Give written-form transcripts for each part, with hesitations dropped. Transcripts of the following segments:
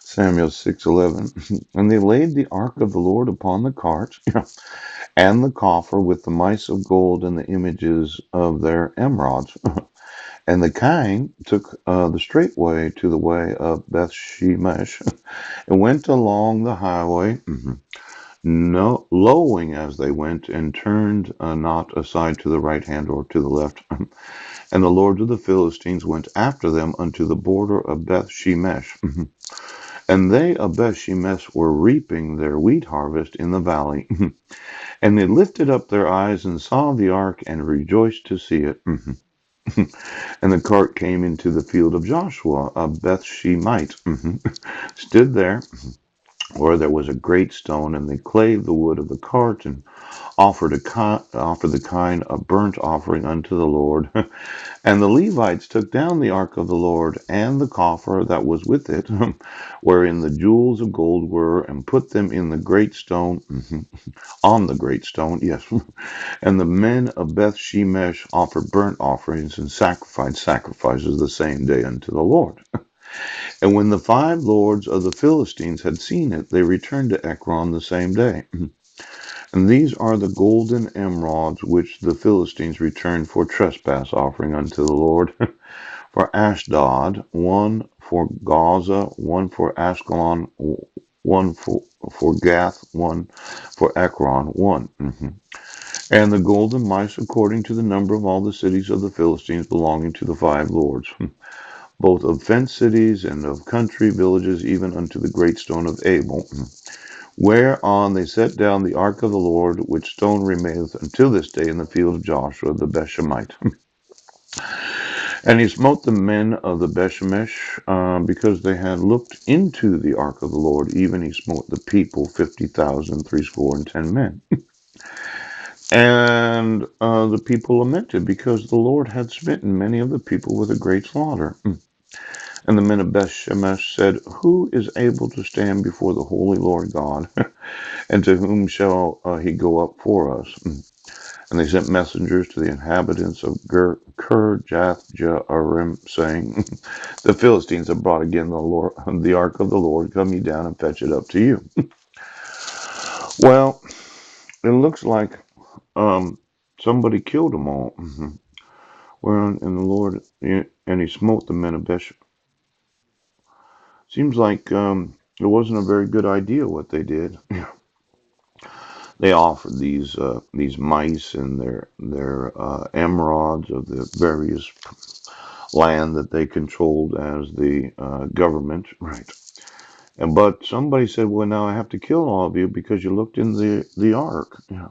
Samuel 6:11. And they laid the ark of the Lord upon the cart, and the coffer with the mice of gold and the images of their emerods. And the king took the straight way to the way of Beth Shemesh, and went along the highway, no, lowing as they went, and turned not aside to the right hand or to the left. And the lords of the Philistines went after them unto the border of Beth Shemesh. And they of Beth Shemesh were reaping their wheat harvest in the valley. And they lifted up their eyes and saw the ark and rejoiced to see it. And the cart came into the field of Joshua of Beth Shemite, stood there, where there was a great stone, and they clave the wood of the cart and offered the kind of burnt offering unto the Lord. And the Levites took down the ark of the Lord and the coffer that was with it, wherein the jewels of gold were, and put them in the great stone, on the great stone, yes. And the men of Beth Shemesh offered burnt offerings and sacrificed sacrifices the same day unto the Lord. And when the five lords of the Philistines had seen it, they returned to Ekron the same day. And these are the golden emerods which the Philistines returned for trespass offering unto the Lord. For Ashdod, one for Gaza, one for Ashkelon, one for Gath, one for Ekron, one. And the golden mice according to the number of all the cities of the Philistines belonging to the five lords, both of fenced cities and of country villages, even unto the great stone of Abel, whereon they set down the ark of the Lord, which stone remaineth until this day in the field of Joshua the Beshemite. And he smote the men of the Bethshemesh, because they had looked into the ark of the Lord. Even he smote the people 50,000 threescore and 10 men. And the people lamented, because the Lord had smitten many of the people with a great slaughter. And the men of Bethshemesh said, Who is able to stand before the holy Lord God? And to whom shall he go up for us? And they sent messengers to the inhabitants of Kirjath Jearim, saying, The Philistines have brought again the ark of the Lord. Come ye down and fetch it up to you. Well, it looks like somebody killed them all. Whereon in the Lord, and he smote the men of Beth. Seems like it wasn't a very good idea what they did. They offered these mice and their emerods of the various land that they controlled as the government, right? And but somebody said, "Well, now I have to kill all of you because you looked in the ark." Yeah,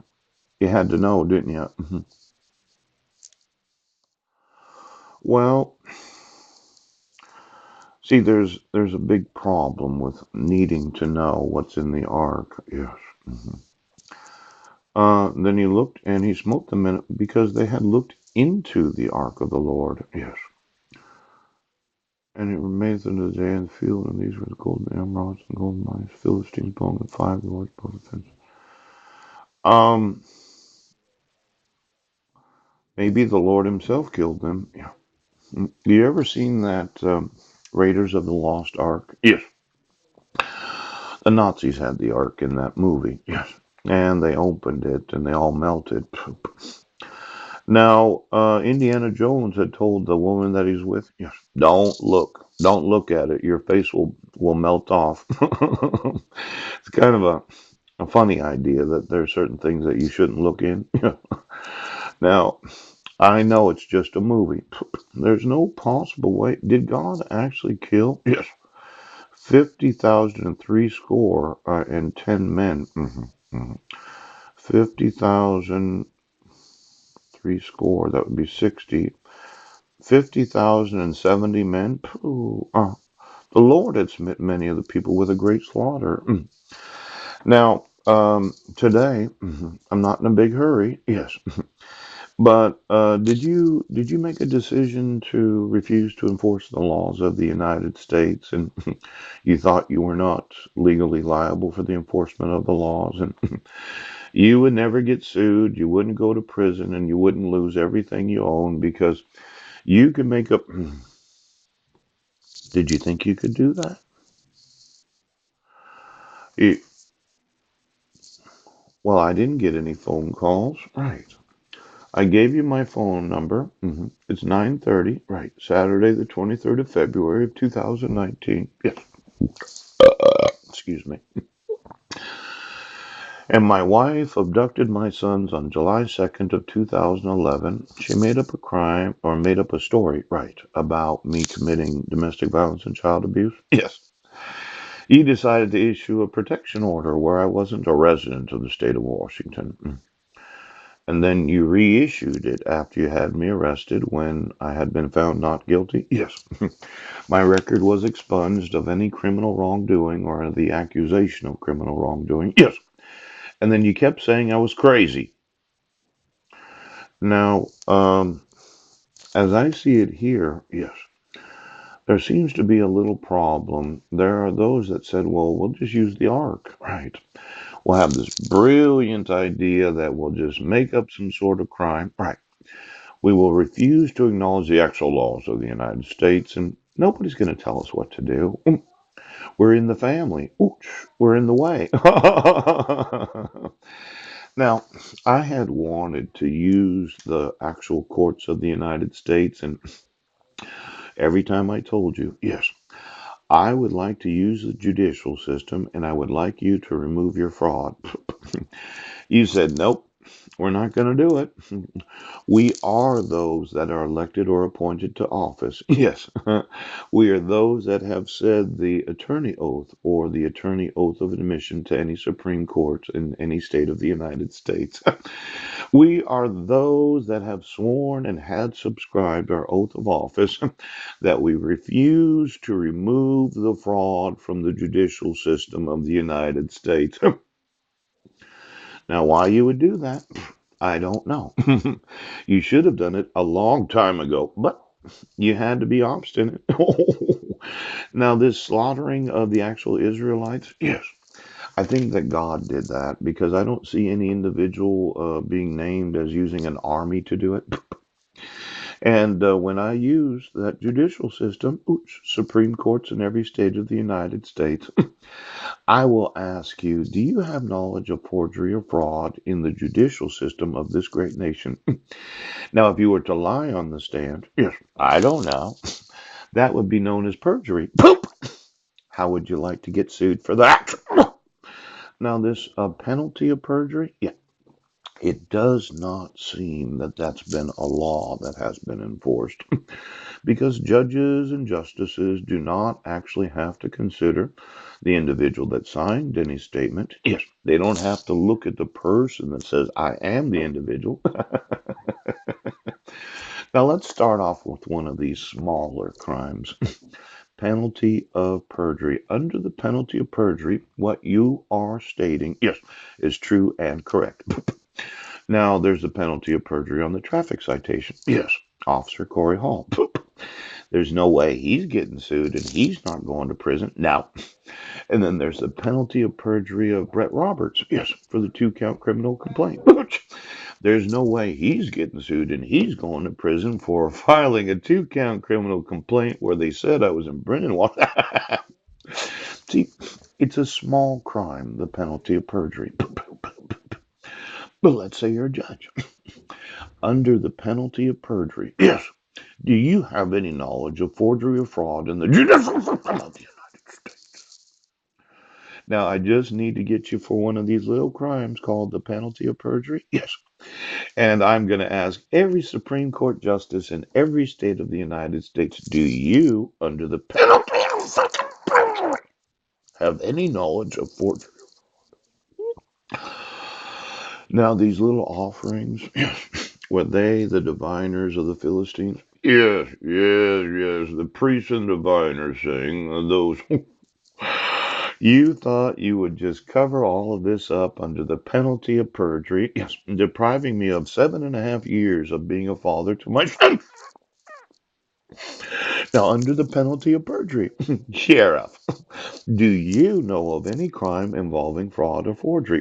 you had to know, didn't you? Well, see, there's a big problem with needing to know what's in the ark. Yes. Then he looked and he smote the men because they had looked into the ark of the Lord. Yes. And it remained unto the day in the field, and these were the golden emerods and golden mines, Philistines, belonging to five lords, both offenses. Um, Maybe the Lord Himself killed them. Yeah. You ever seen that Raiders of the Lost Ark? Yes. The Nazis had the Ark in that movie. Yes. And they opened it, and they all melted. Now, Indiana Jones had told the woman that he's with, yes, don't look at it. Your face will melt off. It's kind of a funny idea that there are certain things that you shouldn't look in. Now, I know it's just a movie. There's no possible way. Did God actually kill? Yes. 50,000 and threescore and 10 men. 50,000 threescore, that would be 60. 50,070 men. The Lord had smitten many of the people with a great slaughter. Now, today, I'm not in a big hurry. Yes. But did you make a decision to refuse to enforce the laws of the United States, and you thought you were not legally liable for the enforcement of the laws, and you would never get sued, you wouldn't go to prison, and you wouldn't lose everything you own because you could make up. Did you think you could do that? It, well, I didn't get any phone calls. Right. I gave you my phone number. It's 9:30. Right. Saturday, the 23rd of February of 2019. Yes. Excuse me. And my wife abducted my sons on July 2nd of 2011. She made up a crime or made up a story, right, about me committing domestic violence and child abuse. Yes. You decided to issue a protection order where I wasn't a resident of the state of Washington. And then you reissued it after you had me arrested when I had been found not guilty. Yes. My record was expunged of any criminal wrongdoing or the accusation of criminal wrongdoing. Yes. And then you kept saying I was crazy. Now, as I see it here, yes, there seems to be a little problem. There are those that said, well, we'll just use the ark, right? We'll have this brilliant idea that we'll just make up some sort of crime, right? We will refuse to acknowledge the actual laws of the United States, and nobody's going to tell us what to do. We're in the family. Ooch, we're in the way. Now, I had wanted to use the actual courts of the United States, and every time I told you, yes, I would like to use the judicial system and I would like you to remove your fraud. You said, nope, we're not going to do it. We are those that are elected or appointed to office. Yes, we are those that have said the attorney oath or the attorney oath of admission to any Supreme Court in any state of the United States. We are those that have sworn and had subscribed our oath of office that we refuse to remove the fraud from the judicial system of the United States. Now, why you would do that, I don't know. You should have done it a long time ago, but you had to be obstinate. Now, this slaughtering of the actual Israelites, yes, I think that God did that because I don't see any individual being named as using an army to do it. And when I use that judicial system, oops, Supreme Courts in every state of the United States, I will ask you, do you have knowledge of forgery or fraud in the judicial system of this great nation? Now, if you were to lie on the stand, yes, I don't know, that would be known as perjury. Poop! How would you like to get sued for that? Now, this penalty of perjury, yeah, it does not seem that that's been a law that has been enforced because judges and justices do not actually have to consider the individual that signed any statement. Yes, they don't have to look at the person that says, I am the individual. Now, let's start off with one of these smaller crimes. Penalty of perjury. Under the penalty of perjury, what you are stating, yes, is true and correct. Now, there's the penalty of perjury on the traffic citation. Yes, Officer Corey Hall. There's no way he's getting sued and he's not going to prison. Now, and then there's the penalty of perjury of Brett Roberts. Yes, for the 2-count criminal complaint. There's no way he's getting sued and he's going to prison for filing a 2-count criminal complaint where they said I was in Brennan. See, it's a small crime, the penalty of perjury. But let's say you're a judge. Under the penalty of perjury, yes, do you have any knowledge of forgery or fraud in the judicial system of the United States? Now, I just need to get you for one of these little crimes called the penalty of perjury. Yes. And I'm going to ask every Supreme Court justice in every state of the United States, do you, under the penalty of perjury, have any knowledge of forgery? Now, these little offerings, were they the diviners of the Philistines? Yes, yes, yes. The priests and diviners saying those. You thought you would just cover all of this up under the penalty of perjury, yes, depriving me of 7.5 years of being a father to my son. Now, under the penalty of perjury, Sheriff, do you know of any crime involving fraud or forgery?